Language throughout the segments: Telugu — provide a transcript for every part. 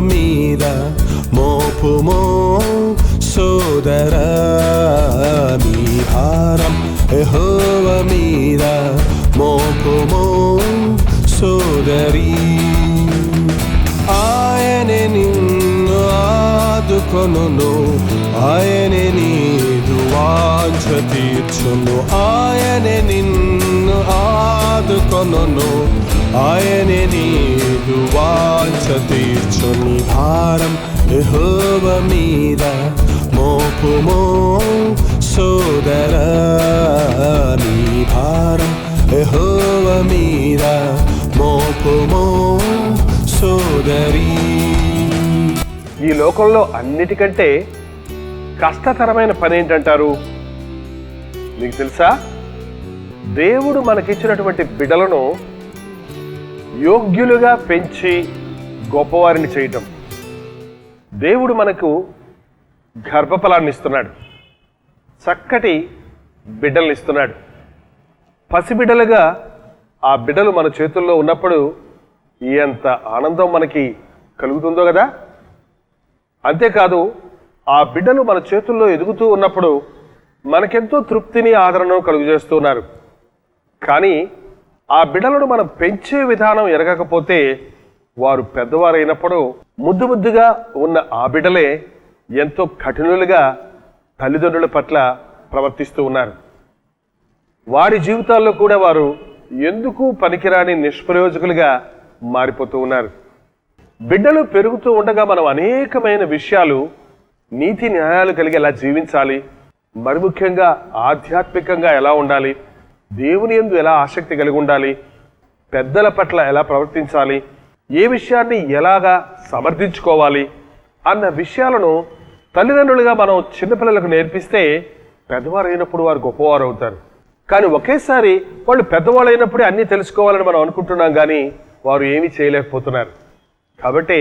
మీద మోపుమో సోదరా, నీ భారం యెహోవా మీద మోపుమో సోదరీ. ఆయనే నిన్ను ఆదుకొనును, ఆయనే నీదు వాంఛ తీర్చును. ఆయనే నిన్ను ఆదుకొనును, ఆయనే నీదు వాంఛ తీర్చును. భారం యెహోవా మీద మోపుమో సోదరా, నీ భారం యెహోవా మీద మోపుమో సోదరీ. ఈ లోకంలో అన్నిటికంటే కష్టతరమైన పని ఏంటంటారు? మీకు తెలుసా? దేవుడు మనకిచ్చినటువంటి బిడ్డలను యోగ్యులుగా పెంచి గొప్పవారిని చేయటం. దేవుడు మనకు గర్భఫలాన్ని ఇస్తున్నాడు, చక్కటి బిడ్డలను ఇస్తున్నాడు. పసిబిడ్డలుగా ఆ బిడ్డలు మన చేతుల్లో ఉన్నప్పుడు ఎంత ఆనందం మనకి కలుగుతుందో కదా. అంతేకాదు, ఆ బిడ్డలు మన చేతుల్లో ఎదుగుతూ ఉన్నప్పుడు మనకెంతో తృప్తిని ఆదరణను కలుగజేస్తున్నారు. కానీ ఆ బిడ్డలను మనం పెంచే విధానం ఎరగకపోతే వారు పెద్దవారైనప్పుడు ముద్దు ముద్దుగా ఉన్న ఆ బిడ్డలే ఎంతో కఠినులుగా తల్లిదండ్రుల పట్ల ప్రవర్తిస్తూ ఉన్నారు. వారి జీవితాల్లో కూడా వారు ఎందుకు పనికిరాని నిష్ప్రయోజకులుగా మారిపోతూ ఉన్నారు. బిడ్డలు పెరుగుతూ ఉండగా మనం అనేకమైన విషయాలు, నీతి న్యాయాలు కలిగి ఎలా జీవించాలి, మరి ముఖ్యంగా ఆధ్యాత్మికంగా ఎలా ఉండాలి, దేవుని యందు ఎలా ఆసక్తి కలిగి ఉండాలి, పెద్దల పట్ల ఎలా ప్రవర్తించాలి, ఏ విషయాన్ని ఎలాగా సమర్థించుకోవాలి అన్న విషయాలను తల్లిదండ్రులుగా మనం చిన్నపిల్లలకు నేర్పిస్తే పెద్దవారు అయినప్పుడు వారు గొప్పవారు అవుతారు. కానీ ఒకేసారి వాళ్ళు పెద్దవాళ్ళు అయినప్పుడే అన్నీ తెలుసుకోవాలని మనం అనుకుంటున్నాం, కానీ వారు ఏమీ చేయలేకపోతున్నారు. కాబట్టి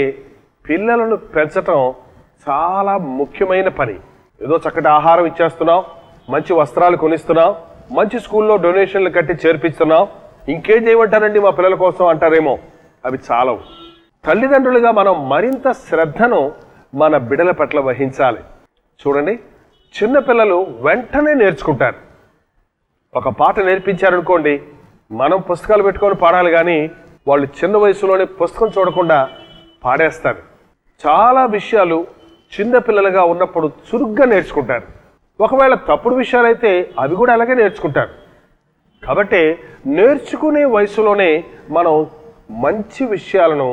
పిల్లలను పెంచటం చాలా ముఖ్యమైన పని. ఏదో చక్కటి ఆహారం ఇచ్చేస్తున్నాం, మంచి వస్త్రాలు కొనిస్తున్నాం, మంచి స్కూల్లో డొనేషన్లు కట్టి చేర్పిస్తున్నాం, ఇంకేం చేయమంటారండి మా పిల్లల కోసం అంటారేమో. అవి చాలవు. తల్లిదండ్రులుగా మనం మరింత శ్రద్ధను మన బిడ్డల పట్ల వహించాలి. చూడండి, చిన్నపిల్లలు వెంటనే నేర్చుకుంటారు. ఒక పాట నేర్పించారనుకోండి, మనం పుస్తకాలు పెట్టుకొని పాడాలి, కానీ వాళ్ళు చిన్న వయసులోనే పుస్తకం చూడకుండా పాడేస్తారు. చాలా విషయాలు చిన్నపిల్లలుగా ఉన్నప్పుడు చురుగ్గా నేర్చుకుంటారు. ఒకవేళ తప్పుడు విషయాలైతే అవి కూడా అలాగే నేర్చుకుంటారు. కాబట్టి నేర్చుకునే వయసులోనే మనం మంచి విషయాలను,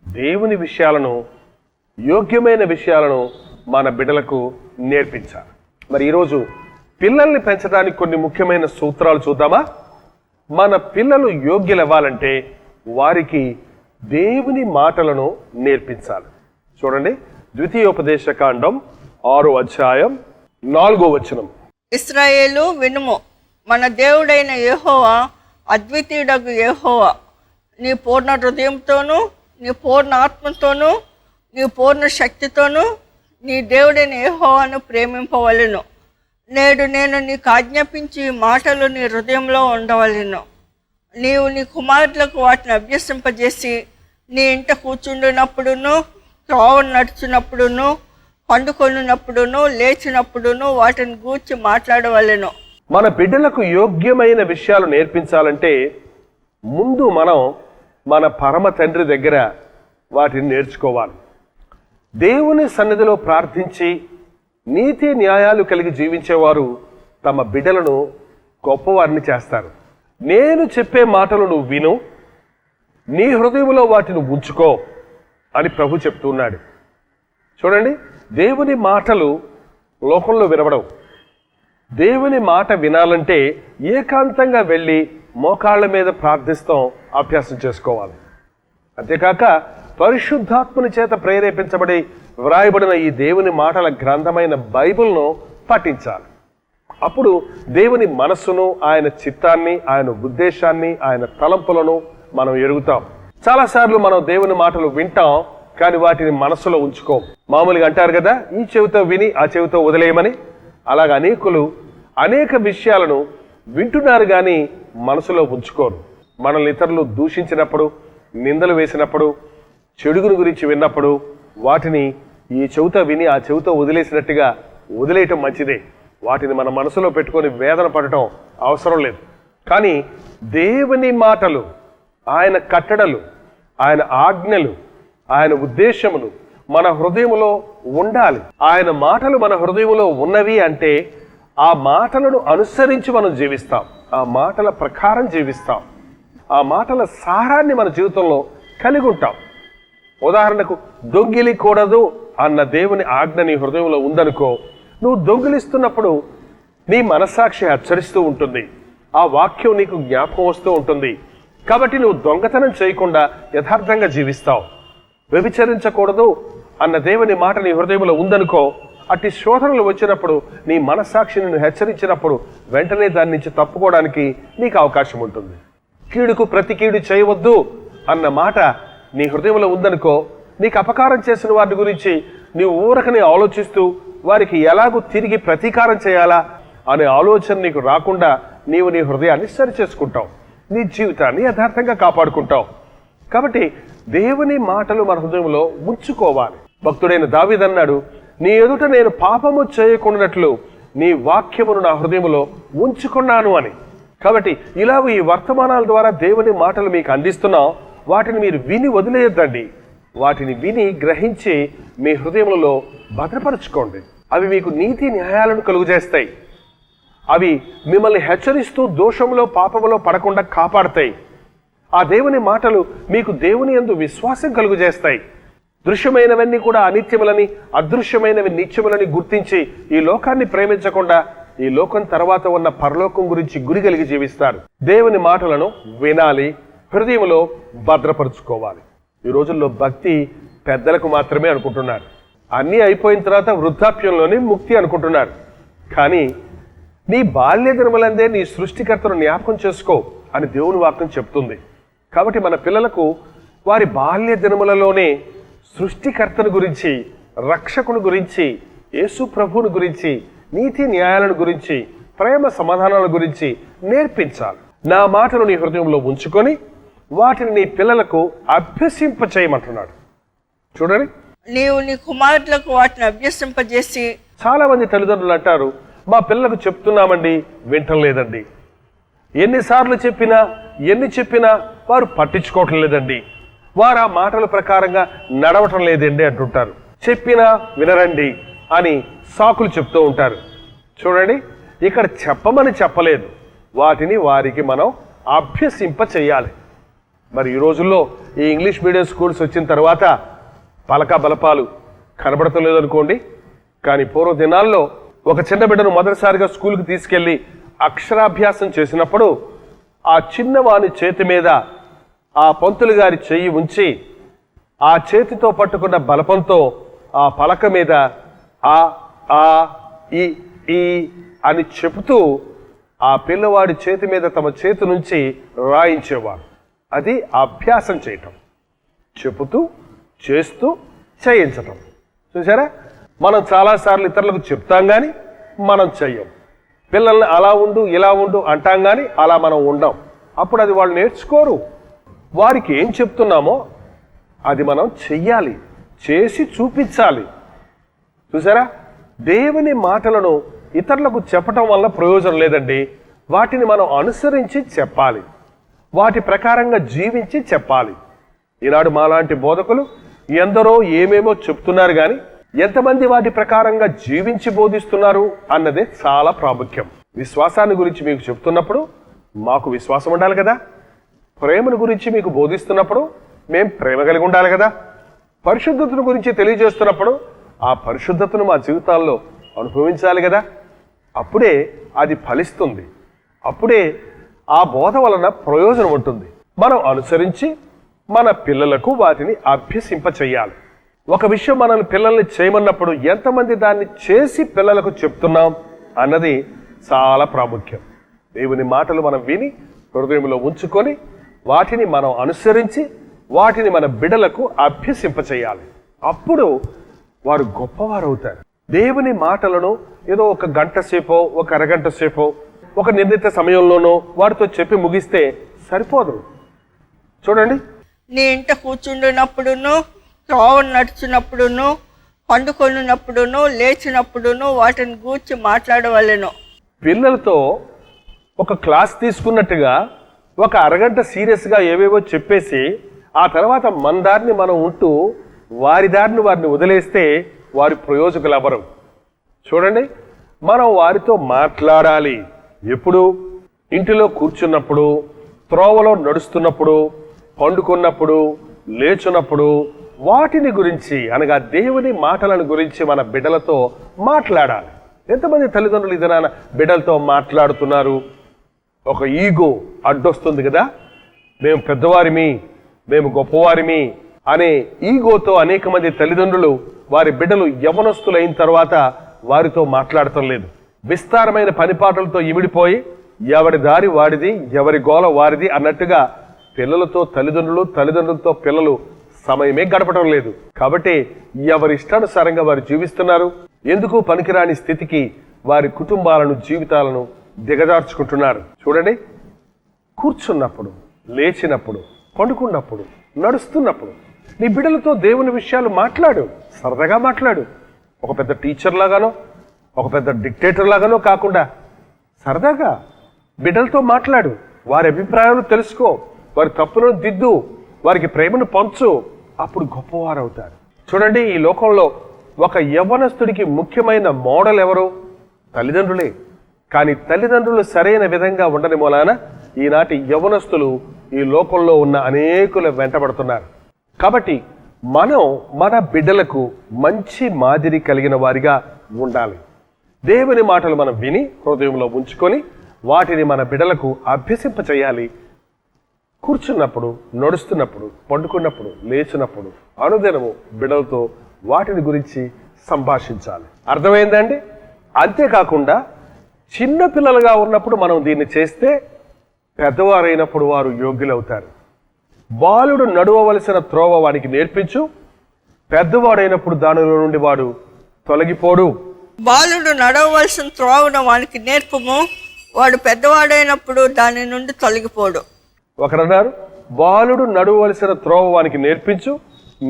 దేవుని విషయాలను, యోగ్యమైన విషయాలను మన బిడ్డలకు నేర్పించాలి. మరి ఈరోజు పిల్లల్ని పెంచడానికి కొన్ని ముఖ్యమైన సూత్రాలు చూద్దామా? మన పిల్లలు యోగ్యులు అవ్వాలంటే వారికి దేవుని మాటలను నేర్పించాలి. చూడండి, ద్వితీయోపదేశకాండం 6వ అధ్యాయం 4వ వచనం. ఇశ్రాయేలు వినుము, మన దేవుడైన యెహోవా అద్వితీయుడగు యెహోవా, నీ పూర్ణ హృదయంతోనూ, నీ పూర్ణ ఆత్మతోనూ, నీ పూర్ణ శక్తితోనూ నీ దేవుడైన యెహోవాను ప్రేమింపవలెను. నేడు నేను నీకు ఆజ్ఞాపించి మాటలు నీ హృదయంలో ఉండవలెను. నీవు నీ కుమారులకు వాటిని అభ్యసింపజేసి నీ ఇంట కూర్చుండినప్పుడును, త్రోవ నడుచున్నప్పుడును, పండుకొనినప్పుడును, లేచినప్పుడును వాటిని గూర్చి మాట్లాడవలెను. మన బిడ్డలకు యోగ్యమైన విషయాలు నేర్పించాలంటే ముందు మనం మన పరమ తండ్రి దగ్గర వాటిని నేర్చుకోవాలి. దేవుని సన్నిధిలో ప్రార్థించి నీతి న్యాయాలు కలిగి జీవించేవారు తమ బిడ్డలను గొప్పవారిని చేస్తారు. నేను చెప్పే మాటలు నువ్వు విను, నీ హృదయంలో వాటిని ఉంచుకో అని ప్రభు చెప్తున్నాడు. చూడండి, దేవుని మాటలు లోకంలో వినబడవు. దేవుని మాట వినాలంటే ఏకాంతంగా వెళ్ళి మోకాళ్ళ మీద ప్రార్థిస్తాం, అభ్యాసం చేసుకోవాలి. అంతేకాక పరిశుద్ధాత్మని చేత ప్రేరేపించబడి వ్రాయబడిన ఈ దేవుని మాటల గ్రంథమైన బైబిల్ను పఠించాలి. అప్పుడు దేవుని మనస్సును, ఆయన చిత్తాన్ని, ఆయన ఉద్దేశాన్ని, ఆయన తలంపులను మనం ఎరుగుతాం. చాలాసార్లు మనం దేవుని మాటలు వింటాం, కానీ వాటిని మనస్సులో ఉంచుకోం. మామూలుగా అంటారు కదా, ఈ చెవితో విని ఆ చెవితో వదిలేయమని. అలాగ అనేకులు అనేక విషయాలను వింటున్నారు, కానీ మనసులో ఉంచుకోరు. మనల్ని ఇతరులు దూషించినప్పుడు, నిందలు వేసినప్పుడు, చెడుగుని గురించి విన్నప్పుడు వాటిని ఈ చెవిత విని ఆ చెవిత వదిలేసినట్టుగా వదిలేయటం మంచిదే. వాటిని మన మనసులో పెట్టుకొని వేదన పడటం అవసరం లేదు. కానీ దేవుని మాటలు, ఆయన కట్టడలు, ఆయన ఆజ్ఞలు, ఆయన ఉద్దేశములు మన హృదయములో ఉండాలి. ఆయన మాటలు మన హృదయములో ఉన్నవి అంటే ఆ మాటలను అనుసరించి మనం జీవిస్తాం, ఆ మాటల ప్రకారం జీవిస్తాం, ఆ మాటల సారాన్ని మన జీవితంలో కలిగి ఉంటాం. ఉదాహరణకు దొంగిలికూడదు అన్న దేవుని ఆజ్ఞ నీ హృదయంలో ఉందనుకో, నువ్వు దొంగిలిస్తున్నప్పుడు నీ మనస్సాక్షి హెచ్చరిస్తూ ఉంటుంది, ఆ వాక్యం నీకు జ్ఞాపకం వస్తూ ఉంటుంది. కాబట్టి నువ్వు దొంగతనం చేయకుండా యథార్థంగా జీవిస్తావు. వ్యభిచరించకూడదు అన్న దేవుని మాట నీ హృదయంలో ఉందనుకో, అట్టి శోధనలు వచ్చినప్పుడు నీ మనస్సాక్షి నిన్ను హెచ్చరించినప్పుడు వెంటనే దాని నుంచి తప్పుకోవడానికి నీకు అవకాశం ఉంటుంది. కీడుకు ప్రతి కీడు చేయవద్దు అన్న మాట నీ హృదయంలో ఉందనుకో, నీకు అపకారం చేసిన వారి గురించి నీవు ఊరకని ఆలోచిస్తూ వారికి ఎలాగూ తిరిగి ప్రతీకారం చేయాలా అనే ఆలోచన నీకు రాకుండా నీవు నీ హృదయాన్ని సరి చేసుకుంటావు, నీ జీవితాన్ని యథార్థంగా కాపాడుకుంటావు. కాబట్టి దేవుని మాటలు మన హృదయంలో ఉంచుకోవాలి. భక్తుడైన దావీదు అన్నాడు, నీ ఎదుట నేను పాపము చేయకుండానట్లు నీ వాక్యమును నా హృదయంలో ఉంచుకున్నాను అని. కాబట్టి ఇలాగ ఈ వర్తమానాల ద్వారా దేవుని మాటలు మీకు అందిస్తున్నాం. వాటిని మీరు విని వదిలేయద్దండి. వాటిని విని గ్రహించి మీ హృదయములలో భద్రపరచుకోండి. అవి మీకు నీతి న్యాయాలను కలుగజేస్తాయి. అవి మిమ్మల్ని హెచ్చరిస్తూ దోషంలో పాపములో పడకుండా కాపాడతాయి. ఆ దేవుని మాటలు మీకు దేవుని యందు విశ్వాసం కలుగజేస్తాయి. దృశ్యమైనవన్నీ కూడా అనిత్యములని, అదృశ్యమైనవి నిత్యములని గుర్తించి ఈ లోకాన్ని ప్రేమించకుండా ఈ లోకం తర్వాత ఉన్న పరలోకం గురించి గురి కలిగి జీవిస్తారు. దేవుని మాటలను వినాలి, హృదయంలో భద్రపరుచుకోవాలి. ఈ రోజుల్లో భక్తి పెద్దలకు మాత్రమే అనుకుంటున్నారు. అన్నీ అయిపోయిన తర్వాత వృద్ధాప్యంలోనే ముక్తి అనుకుంటున్నారు. కానీ నీ బాల్య దినములందే నీ సృష్టికర్తను జ్ఞాపకం చేసుకో అని దేవుని వాక్యం చెప్తుంది. కాబట్టి మన పిల్లలకు వారి బాల్య దినములలోనే సృష్టికర్తను గురించి, రక్షకుని గురించి, యేసు ప్రభువుని గురించి, నీతి న్యాయాలను గురించి, ప్రేమ సమాధానాల గురించి నేర్పించాలి. నా మాటను నీ హృదయంలో ఉంచుకొని వాటిని నీ పిల్లలకు అభ్యసింపచేయమంటున్నాడు. చూడండి, నీవు నీ కుమారులకు వాటిని అభ్యసింపజేసి. చాలా మంది తల్లిదండ్రులు అంటారు, మా పిల్లలకు చెప్తున్నామండి, వింటం లేదండి. ఎన్నిసార్లు చెప్పినా ఎన్ని చెప్పినా వారు పట్టించుకోవటం లేదండి, వారు ఆ మాటల ప్రకారంగా నడవటం లేదండి అంటుంటారు. చెప్పినా వినరండి అని సాకులు చెప్తూ ఉంటారు. చూడండి, ఇక్కడ చెప్పమని చెప్పలేదు, వాటిని వారికి మనం అభ్యసింప చేయాలి. మరి ఈ రోజుల్లో ఈ ఇంగ్లీష్ మీడియం స్కూల్స్ వచ్చిన తర్వాత పలక బలపాలు కనబడటం లేదనుకోండి. కానీ పూర్వ దినాల్లో ఒక చిన్న బిడ్డను మొదటిసారిగా స్కూల్కి తీసుకెళ్ళి అక్షరాభ్యాసం చేసినప్పుడు ఆ చిన్నవాని చేతి మీద ఆ పంతులు గారి చెయ్యి ఉంచి ఆ చేతితో పట్టుకున్న బలపంతో ఆ పలక మీద ఆ ఆ ఈ ఈ అని చెబుతూ ఆ పిల్లవాడి చేతి మీద తమ చేతి నుంచి రాయించేవారు. అది అభ్యాసం చేయటం, చెబుతూ చేస్తూ చేయించటం. చూసారా, మనం చాలాసార్లు ఇతరులకు చెప్తాం కానీ మనం చెయ్యం. పిల్లల్ని అలా ఉండు ఇలా ఉండు అంటాం కానీ అలా మనం ఉండం. అప్పుడు అది వాళ్ళు నేర్చుకోరు. వారికి ఏం చెప్తున్నామో అది మనం చెయ్యాలి, చేసి చూపించాలి. చూసారా, దేవుని మాటలను ఇతరులకు చెప్పటం వల్ల ప్రయోజనం లేదండి. వాటిని మనం అనుసరించి చెప్పాలి, వాటి ప్రకారంగా జీవించి చెప్పాలి. ఈనాడు మాలాంటి బోధకులు ఎందరో ఏమేమో చెప్తున్నారు కానీ ఎంతమంది వాటి ప్రకారంగా జీవించి బోధిస్తున్నారు అన్నదే చాలా ప్రాముఖ్యం. విశ్వాసాన్ని గురించి మీకు చెప్తున్నప్పుడు మాకు విశ్వాసం ఉండాలి కదా. ప్రేమను గురించి మీకు బోధిస్తున్నప్పుడు మేం ప్రేమ కలిగి ఉండాలి కదా. పరిశుద్ధతను గురించి తెలియజేస్తున్నప్పుడు ఆ పరిశుద్ధతను మా జీవితాల్లో అనుభవించాలి కదా. అప్పుడే అది ఫలిస్తుంది, అప్పుడే ఆ బోధ వలన ప్రయోజనం ఉంటుంది. మనం అనుసరించి మన పిల్లలకు వాటిని అభ్యసింప చెయ్యాలి. ఒక విషయం మనల్ని పిల్లల్ని చేయమన్నప్పుడు ఎంతమంది దాన్ని చేసి పిల్లలకు చెప్తున్నాం అన్నది చాలా ప్రాముఖ్యం. దేవుని మాటలు మనం విని హృదయంలో ఉంచుకొని వాటిని మనం అనుసరించి వాటిని మన బిడ్డలకు అభ్యసింప చేయాలి. అప్పుడు వారు గొప్పవారు అవుతారు. దేవుని మాటలను ఏదో ఒక గంట సేపో ఒక అరగంట సేపో ఒక నిర్ణీత సమయంలోనో వారితో చెప్పి ముగిస్తే సరిపోదు. చూడండి, నీ ఇంట కూర్చుండినప్పుడును, త్రోవ నడుచున్నప్పుడును, పండుకొనినప్పుడును, లేచినప్పుడును వాటిని గూర్చి మాట్లాడవలెను. పిల్లలతో ఒక క్లాస్ తీసుకున్నట్టుగా ఒక అరగంట సీరియస్గా ఏవేవో చెప్పేసి ఆ తర్వాత మన దారిని మనం ఉంటూ వారి దారిని వారిని వదిలేస్తే వారి ప్రయోజకులు ఎవరు? చూడండి, మనం వారితో మాట్లాడాలి. ఎప్పుడు? ఇంటిలో కూర్చున్నప్పుడు, త్రోవలో నడుస్తున్నప్పుడు, పండుకున్నప్పుడు, లేచున్నప్పుడు వాటిని గురించి అనగా దేవుని మాటలను గురించి మన బిడ్డలతో మాట్లాడాలి. ఎంతమంది తల్లిదండ్రులు ఇది నాన్న బిడ్డలతో మాట్లాడుతున్నారు? ఒక ఈగో అడ్డొస్తుంది కదా, మేము పెద్దవారిమి, మేము గొప్పవారిమి అనే ఈగోతో అనేక మంది తల్లిదండ్రులు వారి బిడ్డలు యవనస్తులైన తర్వాత వారితో మాట్లాడటం లేదు. విస్తారమైన పనిపాటలతో ఇమిడిపోయి ఎవరి దారి వాడిది, ఎవరి గోల వారిది అన్నట్టుగా పిల్లలతో తల్లిదండ్రులు, తల్లిదండ్రులతో పిల్లలు సమయమే గడపడం లేదు. కాబట్టి ఎవరి ఇష్టానుసారంగా వారు జీవిస్తున్నారు. ఎందుకు పనికిరాని స్థితికి వారి కుటుంబాలను, జీవితాలను దిగజార్చుకుంటున్నారు. చూడండి, కూర్చున్నప్పుడు, లేచినప్పుడు, పండుకున్నప్పుడు, నడుస్తున్నప్పుడు నీ బిడ్డలతో దేవుని విషయాలు మాట్లాడు. సరదాగా మాట్లాడు. ఒక పెద్ద టీచర్ లాగానో, ఒక పెద్ద డిక్టేటర్ లాగానో కాకుండా సరదాగా బిడ్డలతో మాట్లాడు. వారి అభిప్రాయాలు తెలుసుకో, వారి తప్పులను దిద్దు, వారికి ప్రేమను పంచు. అప్పుడు గొప్పవారు అవుతారు. చూడండి, ఈ లోకంలో ఒక యవ్వనస్తుడికి ముఖ్యమైన మోడల్ ఎవరు? తల్లిదండ్రులే. కానీ తల్లిదండ్రులు సరైన విధంగా ఉండని మూలాన ఈనాటి యవ్వనస్తులు ఈ లోకంలో ఉన్న అనేకులు వెంటబడుతున్నారు. కాబట్టి మనం మన బిడ్డలకు మంచి మాదిరి కలిగిన వారిగా ఉండాలి. దేవుని మాటలు మనం విని హృదయంలో ఉంచుకొని వాటిని మన బిడ్డలకు అభ్యసింప చేయాలి. కూర్చున్నప్పుడు, నడుస్తున్నప్పుడు, పండుకున్నప్పుడు, లేచినప్పుడు అనుదినము బిడ్డలతో వాటిని గురించి సంభాషించాలి. అర్థమైందండి? అంతేకాకుండా చిన్న పిల్లలుగా ఉన్నప్పుడు మనం దీన్ని చేస్తే పెద్దవారైనప్పుడు వారు యోగ్యులవుతారు. బాలుడు నడవవలసిన త్రోవ వానికి నేర్పించు, పెద్దవాడైనప్పుడు దానిలో నుండి వాడు తొలగిపోడు. బాలుడు నడవవలసిన త్రోవను వానికి నేర్పము, వాడు పెద్దవాడైనప్పుడు దాని నుండి తొలగిపోడు. ఒకరన్నారు, బాలుడు నడవవలసిన త్రోవ వానికి నేర్పించు,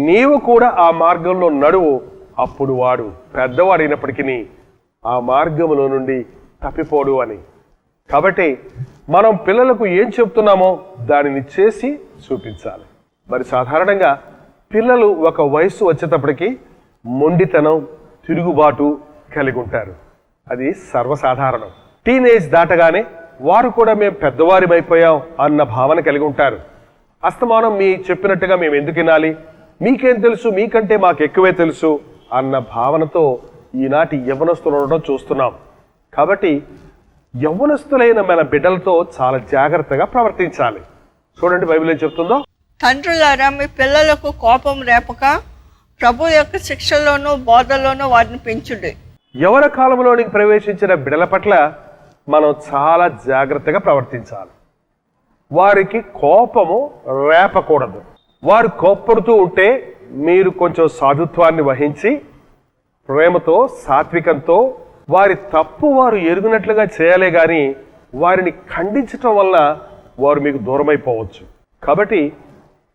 నీవు కూడా ఆ మార్గంలో నడువు, అప్పుడు వాడు పెద్దవాడైనప్పటికీ ఆ మార్గంలో నుండి తప్పిపోడు అని. కాబట్టి మనం పిల్లలకు ఏం చెప్తున్నామో దానిని చేసి చూపించాలి. మరి సాధారణంగా పిల్లలు ఒక వయసు వచ్చేటప్పటికి మొండితనం, తిరుగుబాటు కలిగి ఉంటారు. అది సర్వసాధారణం. టీనేజ్ దాటగానే వారు కూడా మేము పెద్దవారిమైపోయాం అన్న భావన కలిగి ఉంటారు. అస్తమానం మీ చెప్పినట్టుగా మేము ఎందుకు వినాలి, మీకేం తెలుసు, మీకంటే మాకు ఎక్కువే తెలుసు అన్న భావనతో ఈనాటి యవ్వనస్తులు ఉండడం చూస్తున్నాం. కాబట్టి యవ్వనస్తులైన మన బిడ్డలతో చాలా జాగ్రత్తగా ప్రవర్తించాలి. చూడండి, బైబిల్ ఏం చెప్తుందో. తండ్రులారా, మీ పిల్లలకు కోపం రేపక ప్రభు యొక్క శిక్షలోనూ బోధలోనూ వారిని పెంచుడి. యవన కాలంలోనికి ప్రవేశించిన బిడ్డల పట్ల మనం చాలా జాగ్రత్తగా ప్రవర్తించాలి. వారికి కోపము రేపకూడదు. వారు కోప్పడుతూ ఉంటే మీరు కొంచెం సాధుత్వాన్ని వహించి ప్రేమతో, సాత్వికంతో వారి తప్పు వారు ఎరుగునట్లుగా చేయాలే కానీ వారిని ఖండించటం వల్ల వారు మీకు దూరమైపోవచ్చు. కాబట్టి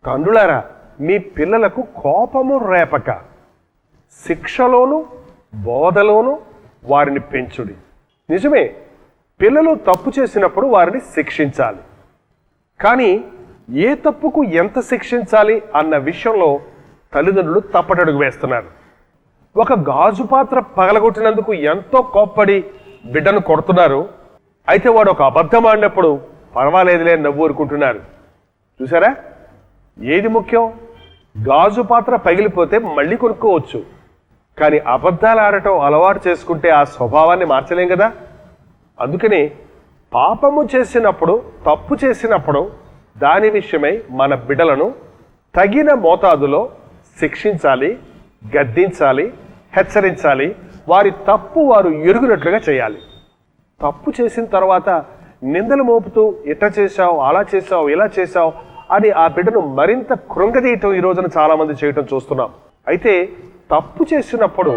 తండ్రులారా, మీ పిల్లలకు కోపము రేపక శిక్షలోను బోధలోను వారిని పెంచుడి. నిజమే, పిల్లలు తప్పు చేసినప్పుడు వారిని శిక్షించాలి. కానీ ఏ తప్పుకు ఎంత శిక్షించాలి అన్న విషయంలో తల్లిదండ్రులు తప్పటడుగు వేస్తున్నారు. ఒక గాజు పాత్ర పగలగొట్టినందుకు ఎంతో కోప్పడి బిడ్డను కొడుతున్నారు. అయితే వాడు ఒక అబద్ధం ఆడినప్పుడు పర్వాలేదులే నవ్వు ఊరుకుంటున్నారు. చూసారా, ఏది ముఖ్యం? గాజు పాత్ర పగిలిపోతే మళ్ళీ కొనుక్కోవచ్చు, కానీ అబద్ధాలు ఆడటం అలవాటు చేసుకుంటే ఆ స్వభావాన్ని మార్చలేం కదా. అందుకని పాపము చేసినప్పుడు, తప్పు చేసినప్పుడు దాని విషయమై మన బిడ్డలను తగిన మోతాదులో శిక్షించాలి, గద్దించాలి, హెచ్చరించాలి. వారి తప్పు వారు ఎరుగునట్లుగా చేయాలి. తప్పు చేసిన తర్వాత నిందలు మోపుతూ ఇట్లా చేశావు, అలా చేశావు, ఇలా చేశావు అని ఆ బిడ్డను మరింత కృంగదీయటం ఈ రోజున చాలామంది చేయటం చూస్తున్నాం. అయితే తప్పు చేసినప్పుడు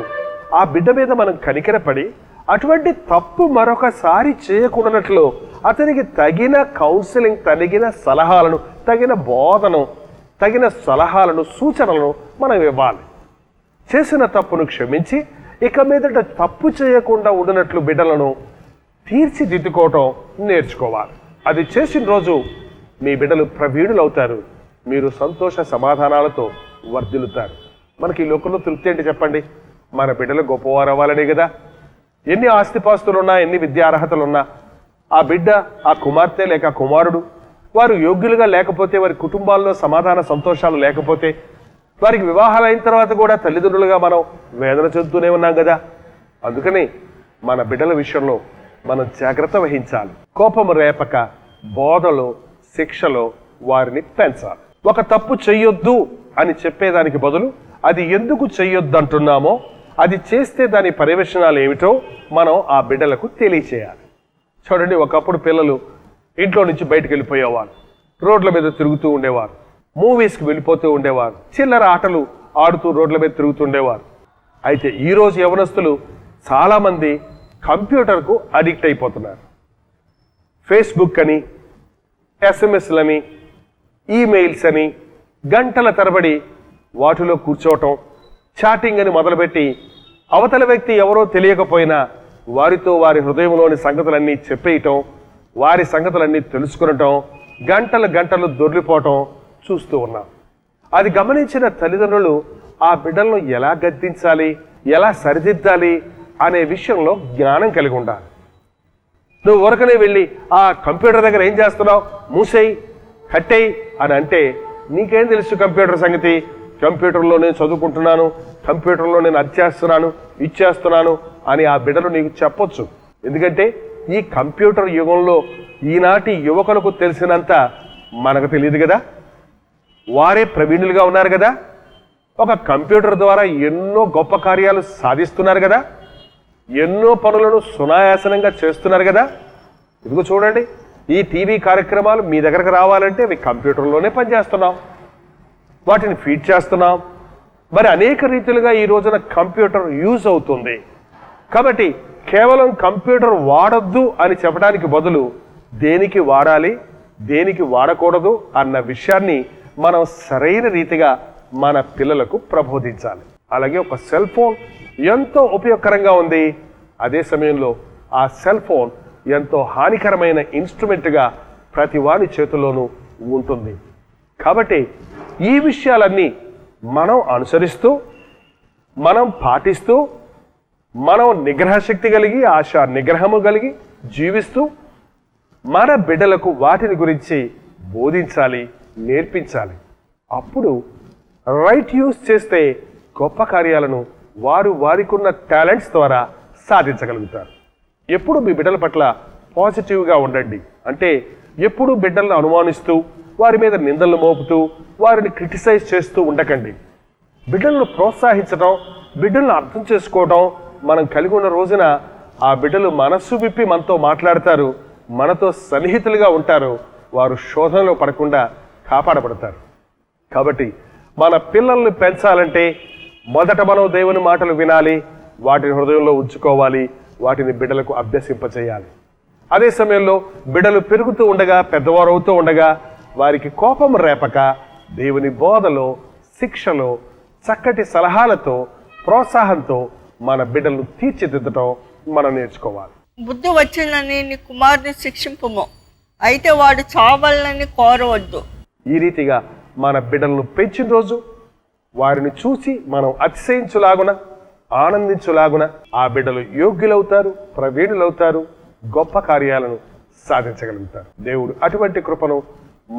ఆ బిడ్డ మీద మనం కనికరపడి అటువంటి తప్పు మరొకసారి చేయకూడనట్లు అతనికి తగిన కౌన్సిలింగ్, తగిన సలహాలను, తగిన బోధను తగిన సలహాలను, సూచనలను మనం ఇవ్వాలి. చేసిన తప్పును క్షమించి ఇక మీదట తప్పు చేయకుండా ఉండినట్లు బిడ్డలను తీర్చిదిద్దుకోవటం నేర్చుకోవాలి. అది చేసిన రోజు మీ బిడ్డలు ప్రవీణులవుతారు. మీరు సంతోష సమాధానాలతో వర్ధిల్లుతారు. మనకి ఈ లోకంలో తృప్తి ఏంటి చెప్పండి? మన బిడ్డలు గొప్పవారు అవ్వాలనే కదా. ఎన్ని ఆస్తిపాస్తులున్నా, ఎన్ని విద్యార్హతలున్నా ఆ బిడ్డ, ఆ కుమార్తె లేక కుమారుడు వారు యోగ్యులుగా లేకపోతే, వారి కుటుంబాల్లో సమాధాన సంతోషాలు లేకపోతే, వారికి వివాహాలు అయిన తర్వాత కూడా తల్లిదండ్రులుగా మనం వేదన చెందుతూనే ఉన్నాం కదా. అందుకని మన బిడ్డల విషయంలో మనం జాగ్రత్త వహించాలి. కోపము రేపక బోధలో, శిక్షలో వారిని పెంచాలి. ఒక తప్పు చెయ్యొద్దు అని చెప్పేదానికి బదులు అది ఎందుకు చెయ్యొద్దు అంటున్నామో, అది చేస్తే దాని పర్యవేక్షణాలు ఏమిటో మనం ఆ బిడ్డలకు తెలియచేయాలి. చూడండి, ఒకప్పుడు పిల్లలు ఇంట్లో నుంచి బయటకు వెళ్ళిపోయేవారు, రోడ్ల మీద తిరుగుతూ ఉండేవారు, మూవీస్కి వెళ్ళిపోతూ ఉండేవారు, చిల్లర ఆటలు ఆడుతూ రోడ్ల మీద తిరుగుతుండేవారు. అయితే ఈరోజు యవనస్తులు చాలామంది కంప్యూటర్కు అడిక్ట్ అయిపోతున్నారు. ఫేస్బుక్ అని, ఎస్ఎంఎస్లని, ఈమెయిల్స్ అని గంటల తరబడి వాటిలో కూర్చోవటం, చాటింగ్ అని మొదలుపెట్టి అవతల వ్యక్తి ఎవరో తెలియకపోయినా వారితో వారి హృదయంలోని సంగతులన్నీ చెప్పేయటం, వారి సంగతులన్నీ తెలుసుకునటం, గంటలు దొర్లిపోవటం చూస్తూ ఉన్నాం. అది గమనించిన తల్లిదండ్రులు ఆ బిడ్డలను ఎలా గద్దించాలి, ఎలా సరిదిద్దాలి అనే విషయంలో జ్ఞానం కలిగి ఉండాలి. నువ్వు ఊరకనే వెళ్ళి ఆ కంప్యూటర్ దగ్గర ఏం చేస్తున్నావు, మూసేయి, కట్టేయి అని అంటే నీకేం తెలుసు కంప్యూటర్ సంగతి? కంప్యూటర్లో నేను చదువుకుంటున్నాను, కంప్యూటర్లో నేను అది చేస్తున్నాను, ఇచ్చేస్తున్నాను అని ఆ బిడ్డలు నీకు చెప్పొచ్చు. ఎందుకంటే ఈ కంప్యూటర్ యుగంలో ఈనాటి యువకులకు తెలిసినంత మనకు తెలియదు కదా. వారే ప్రవీణులుగా ఉన్నారు కదా. ఒక కంప్యూటర్ ద్వారా ఎన్నో గొప్ప కార్యాలు సాధిస్తున్నారు కదా. ఎన్నో పనులను సునాయాసనంగా చేస్తున్నారు కదా. ఇదిగో చూడండి, ఈ టీవీ కార్యక్రమాలు మీ దగ్గరకు రావాలంటే అవి కంప్యూటర్లోనే పనిచేస్తున్నాం, వాటిని ఫీడ్ చేస్తున్నాం. మరి అనేక రీతిలుగా ఈ రోజున కంప్యూటర్ యూజ్ అవుతుంది. కాబట్టి కేవలం కంప్యూటర్ వాడొద్దు అని చెప్పడానికి బదులు దేనికి వాడాలి, దేనికి వాడకూడదు అన్న విషయాన్ని మనం సరైన రీతిగా మన పిల్లలకు ప్రబోధించాలి. అలాగే ఒక సెల్ ఫోన్ ఎంతో ఉపయోగకరంగా ఉంది, అదే సమయంలో ఆ సెల్ ఫోన్ ఎంతో హానికరమైన ఇన్స్ట్రుమెంట్గా ప్రతి వారి చేతుల్లోనూ ఉంటుంది. కాబట్టి ఈ విషయాలన్నీ మనం అనుసరిస్తూ, మనం పాటిస్తూ, మనం నిగ్రహశక్తి కలిగి, ఆశా నిగ్రహము కలిగి జీవిస్తూ మన బిడ్డలకు వాటిని గురించి బోధించాలి, నేర్పించాలి. అప్పుడు రైట్ యూస్ చేస్తే గొప్ప కార్యాలను వారికి ఉన్న టాలెంట్స్ ద్వారా సాధించగలుగుతారు. ఎప్పుడు మీ బిడ్డల పట్ల పాజిటివ్గా ఉండండి. అంటే ఎప్పుడు బిడ్డలను అనుమానిస్తూ, వారి మీద నిందలు మోపుతూ, వారిని క్రిటిసైజ్ చేస్తూ ఉండకండి. బిడ్డలను ప్రోత్సహించడం, బిడ్డలను అర్థం చేసుకోవడం మనం కలిగి ఉన్న రోజున ఆ బిడ్డలు మనస్సు విప్పి మనతో మాట్లాడతారు, మనతో సన్నిహితులుగా ఉంటారు, వారు శోధనలో పడకుండా కాపాడబడతారు. కాబట్టి మన పిల్లల్ని పెంచాలంటే మొదట మనం దేవుని మాటలు వినాలి, వాటిని హృదయంలో ఉంచుకోవాలి, వాటిని బిడ్డలకు అభ్యసింపచేయాలి. అదే సమయంలో బిడ్డలు పెరుగుతూ ఉండగా, పెద్దవారు అవుతూ ఉండగా వారికి కోపం రేపక దేవుని బోధలో, శిక్షలో, చక్కటి సలహాలతో, ప్రోత్సాహంతో మన బిడ్డలను తీర్చిదిద్దటం మనం నేర్చుకోవాలి. బుద్ధి వచ్చిందని నీ కుమారుని శిక్షింపుము, అయితే వాడు చావాలని కోరవద్దు. ఈ రీతిగా మన బిడ్డలను పెంచిన రోజు వారిని చూసి మనం అతిశయించులాగున, ఆనందించులాగున ఆ బిడ్డలు యోగ్యులవుతారు, ప్రవీణులవుతారు, గొప్ప కార్యాలను సాధించగలుగుతారు. దేవుడు అటువంటి కృపను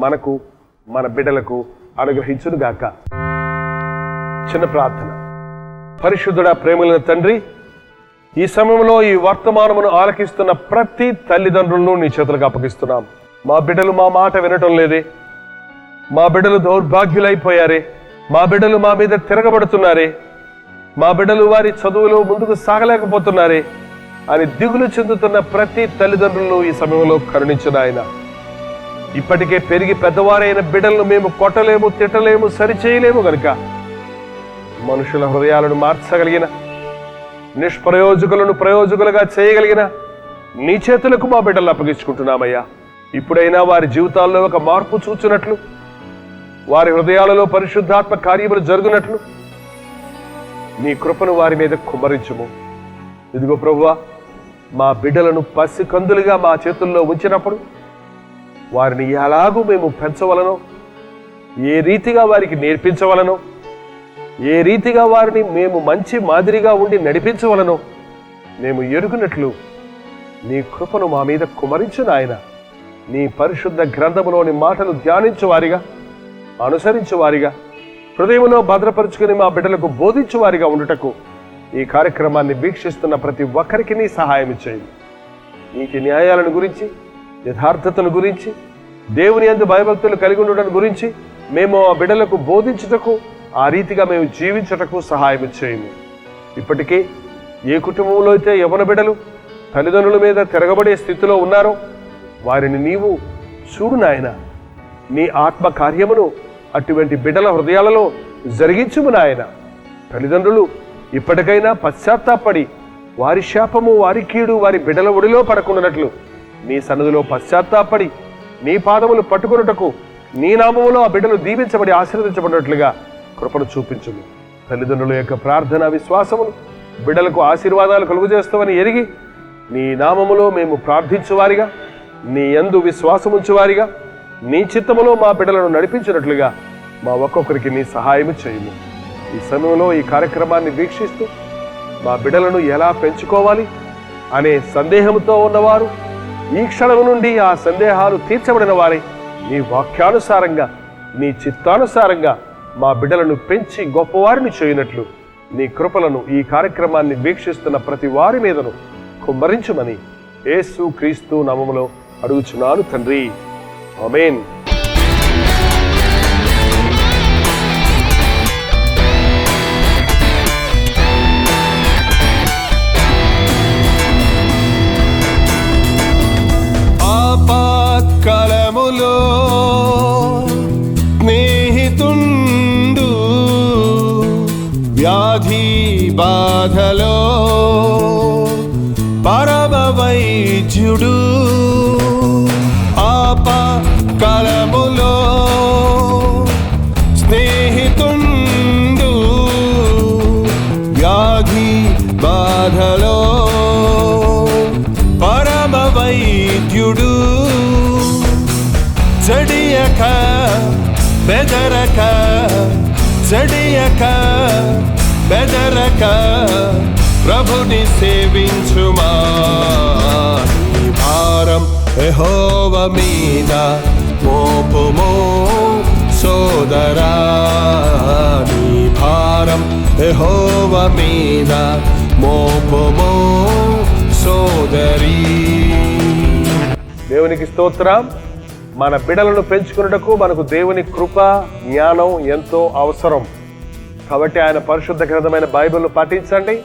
మనకు, మన బిడ్డలకు అనుగ్రహించునుగాక. చిన్న ప్రార్థన. పరిశుద్ధుడా, ప్రేమల తండ్రి, ఈ సమయంలో ఈ వర్తమానమును ఆలకిస్తున్న ప్రతి తల్లిదండ్రులను నీ చేతులకు అప్పగిస్తున్నాం. మా బిడ్డలు మా మాట వినటం లేదే, మా బిడ్డలు దౌర్భాగ్యులైపోయారే, మా బిడ్డలు మా మీద తిరగబడుతున్నారే, మా బిడ్డలు వారి చదువులో ముందుకు సాగలేకపోతున్నారే అని దిగులు చెందుతున్న ప్రతి తల్లిదండ్రులను ఈ సమయంలో కరుణించిన ఆయన. ఇప్పటికే పెరిగి పెద్దవారైన బిడ్డలను మేము కొట్టలేము, తిట్టలేము, సరిచేయలేము గనుక మనుషుల హృదయాలను మార్చగలిగిన, నిష్ప్రయోజకులను ప్రయోజకులుగా చేయగలిగిన నీ చేతులకు మా బిడ్డలను అప్పగించుకుంటున్నామయ్యా. ఇప్పుడైనా వారి జీవితాల్లో ఒక మార్పు చూచినట్లు, వారి హృదయాలలో పరిశుద్ధాత్మ కార్యములు జరుగునట్లు నీ కృపను వారి మీద కుమ్మరించుము. ఇదిగో ప్రభువా, మా బిడ్డలను పసికందులుగా మా చేతుల్లో ఉంచినప్పుడు వారిని ఎలాగూ మేము పెంచవలనో, ఏ రీతిగా వారికి నేర్పించవలనో, ఏ రీతిగా వారిని మేము మంచి మాదిరిగా ఉండి నడిపించవలనో మేము ఎరుగునట్లు నీ కృపను మా మీద కుమరించు నాయన. నీ పరిశుద్ధ గ్రంథములోని మాటలు ధ్యానించువారిగా, అనుసరించువారిగా, హృదయంలో భద్రపరుచుకుని మా బిడ్డలకు బోధించువారిగా ఉండుటకు ఈ కార్యక్రమాన్ని వీక్షిస్తున్న ప్రతి ఒక్కరికి నీ సహాయం చేయండి. నీతి న్యాయాలను గురించి, యథార్థతను గురించి, దేవుని యందు భయభక్తులు కలిగి ఉండడం గురించి మేము ఆ బిడ్డలకు బోధించుటకు, ఆ రీతిగా మేము జీవించుటకు సహాయం చేయండి. ఇప్పటికే ఏ కుటుంబంలో అయితే యవ్వన బిడ్డలు తల్లిదండ్రుల మీద తిరగబడే స్థితిలో ఉన్నారో వారిని నీవు చూడు నాయన. నీ ఆత్మ కార్యమును అటువంటి బిడ్డల హృదయాలలో జరిగించుము నాయన. తల్లిదండ్రులు ఇప్పటికైనా పశ్చాత్తాపడి వారి శాపము, వారి కీడు వారి బిడ్డల ఒడిలో పడకుండానట్లు నీ సన్నిధిలో పశ్చాత్తాపడి నీ పాదములు పట్టుకున్నటకు నీ నామములో ఆ బిడ్డలు దీవించబడి ఆశీర్వదించబడినట్లుగా కృపను చూపించుము. తల్లిదండ్రుల యొక్క ప్రార్థన విశ్వాసములు బిడ్డలకు ఆశీర్వాదాలు కలుగజేస్తామని ఎరిగి నీ నామములో మేము ప్రార్థించువారిగా, నీ యందు విశ్వాసముంచువారిగా, నీ చిత్తములో మా బిడ్డలను నడిపించినట్లుగా మా ఒక్కొక్కరికి నీ సహాయము చేయము. ఈ సమయంలో ఈ కార్యక్రమాన్ని వీక్షిస్తూ మా బిడ్డలను ఎలా పెంచుకోవాలి అనే సందేహంతో ఉన్నవారు ఈ క్షణం నుండి ఆ సందేహాలు తీర్చబడిన వారే నీ వాక్యానుసారంగా, నీ చిత్తానుసారంగా మా బిడ్డలను పెంచి గొప్పవారిని చేయనట్లు నీ కృపలను ఈ కార్యక్రమాన్ని వీక్షిస్తున్న ప్రతి వారి మీదను కుమ్మరించుమని యేసు క్రీస్తు నామములో అడుగుచున్నాను తండ్రి, ఆమేన్. ఆపత్కాలములో స్నేహితుండు, వ్యాధి బాధలో పరమ వైద్యుడు. ఆపత్కాలములో స్నేహితుండు, వ్యాధి బాధలో పరమ వైద్యుడు. జడియక బెదరక, జడియక బెదరక ప్రభుని సేవించుమా. నీ భారం యెహోవ మీద మోపుమో సోదరా, నీ భారం యెహోవ మీద మోపుమో సోదరీ. దేవునికి స్తోత్రం. మన బిడ్డలను పెంచుకున్నటకు మనకు దేవుని కృప, జ్ఞానం ఎంతో అవసరం. కాబట్టి ఆయన పరిశుద్ధ గ్రంథమైన బైబిల్ను పఠించండి,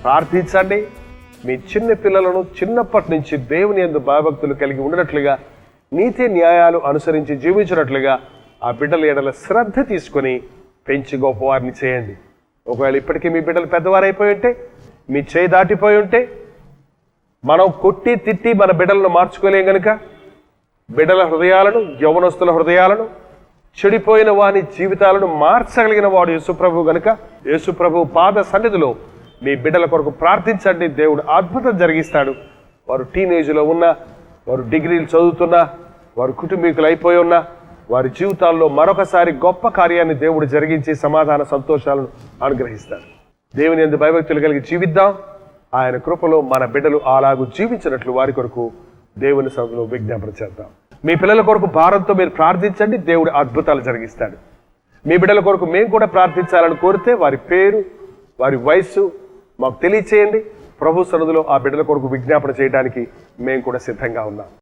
ప్రార్థించండి. మీ చిన్న పిల్లలను చిన్నప్పటి నుంచి దేవుని యందు భయభక్తులు కలిగి ఉండనట్లుగా, నీతి న్యాయాలు అనుసరించి జీవించినట్లుగా ఆ బిడ్డల ఎడల శ్రద్ధ తీసుకొని పెంచి గొప్పవారిని చేయండి. ఒకవేళ ఇప్పటికీ మీ బిడ్డలు పెద్దవారైపోయి ఉంటే, మీ చేయి దాటిపోయి ఉంటే, మనం కొట్టి తిట్టి మన బిడ్డలను మార్చుకోలేం గనుక బిడ్డల హృదయాలను, యవ్వనస్తుల హృదయాలను, చెడిపోయిన వాని జీవితాలను మార్చగలిగిన వాడు యేసుప్రభు గనుక యేసుప్రభు పాద సన్నిధిలో మీ బిడ్డల కొరకు ప్రార్థించండి. దేవుడు అద్భుతం జరిగిస్తాడు. వారు టీనేజ్లో ఉన్నా, వారు డిగ్రీలు చదువుతున్నా, వారు కుటుంబీకులు అయిపోయి ఉన్నా, వారి జీవితాల్లో మరొకసారి గొప్ప కార్యాన్ని దేవుడు జరిగించి సమాధాన సంతోషాలను అనుగ్రహిస్తాడు. దేవుని యందు భయభక్తులు కలిగి జీవిద్దాం. ఆయన కృపలో మన బిడ్డలు అలాగూ జీవించినట్లు వారి కొరకు దేవుని సభలో విజ్ఞాపన చేద్దాం. మీ పిల్లల కొరకు భారంతో మీరు ప్రార్థించండి, దేవుడు అద్భుతాలు జరిగిస్తాడు. మీ బిడ్డల కొరకు మేము కూడా ప్రార్థించాలని కోరితే వారి పేరు, వారి వయస్సు మాకు తెలియచేయండి. ప్రభు సన్నిధిలో ఆ బిడ్డల కొరకు విజ్ఞాపన చేయడానికి మేము కూడా సిద్ధంగా ఉన్నాం.